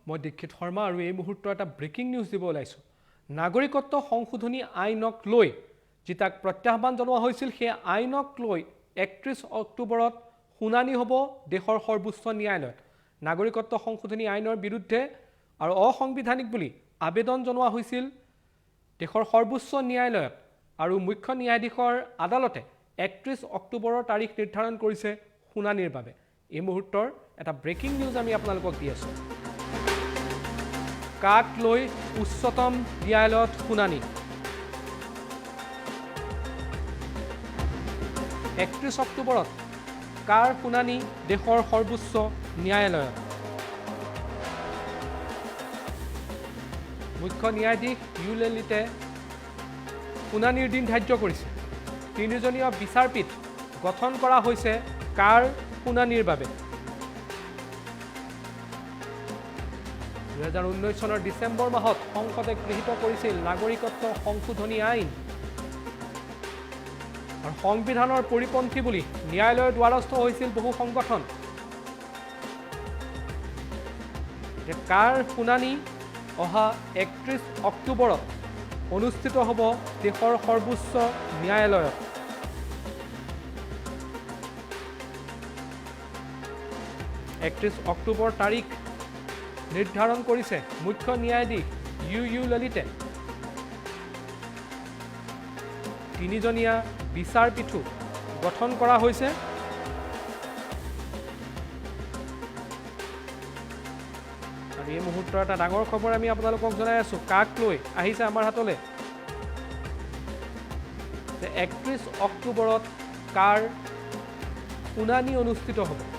মই দীক্ষিত শৰ্মা আৰু এই মুহূৰ্তৰ এটা ব্ৰেকিং নিউজ দিব ওলাইছো নাগৰিকত্ব সংশোধনী আইনক লৈ যেতাক প্ৰত্যাহ্বান জনোৱা হৈছিল সেই আইনক লৈ 31 অক্টোবৰত শুনানি হ'ব দেশৰ সৰ্বোচ্চ ন্যায়ালয়ত নাগৰিকত্ব সংশোধনী আইনৰ বিৰুদ্ধে আৰু অসাংবিধানিক বুলি আবেদন জনোৱা হৈছিল দেশৰ সৰ্বোচ্চ ন্যায়ালয়ত আৰু মুখ্য ন্যায়াধীশৰ আদালতে 31 অক্টোবৰৰ তাৰিখ নিৰ্ধাৰণ কৰিছে শুনানিৰ বাবে এই মুহূৰ্তৰ এটা ব্ৰেকিং নিউজ আমি আপোনালোকক দি আছো কাক লৈ উচ্চতম ন্যায়ালয়ত শুনানি 31 অক্টোবৰত কাৰ শুনানি দেশৰ সৰ্বোচ্চ ন্যায়ালয়ত মুখ্য ন্যায়াধীশ ইউ ললিতে শুনানিৰ দিন ধাৰ্য কৰিছে তিনিজনীয়া বিচাৰপীঠ গঠন কৰা হৈছে কাৰ শুনানিৰ বাবে 2019 চনৰ ডিসেম্বৰ মাহত সংসদে গৃহীত কৰিছিল নাগৰিকত্ব সংশোধনী আইন আৰু সংবিধানৰ পৰিপন্থী বুলি ন্যায়ালয়ৰ দ্বাৰস্থ হৈছিল বহু সংগঠন কাৰ শুনানি অহা 31 অক্টোবৰত অনুষ্ঠিত হ'ব দেশৰ সৰ্বোচ্চ ন্যায়ালয়ত 31 অক্টোবৰ তাৰিখ নিৰ্ধাৰণ কৰিছে মুখ্য ন্যায়াধীশ ইউ ললিতে তিনিজনীয়া বিচাৰপীঠো গঠন কৰা হৈছে আৰু এই মুহূৰ্তৰ এটা ডাঙৰ খবৰ আমি আপোনালোকক জনাই আছো কাক লৈ আহিছে আমাৰ হাতলৈ 31 অক্টোবৰত কাৰ শুনানি অনুষ্ঠিত হ'ব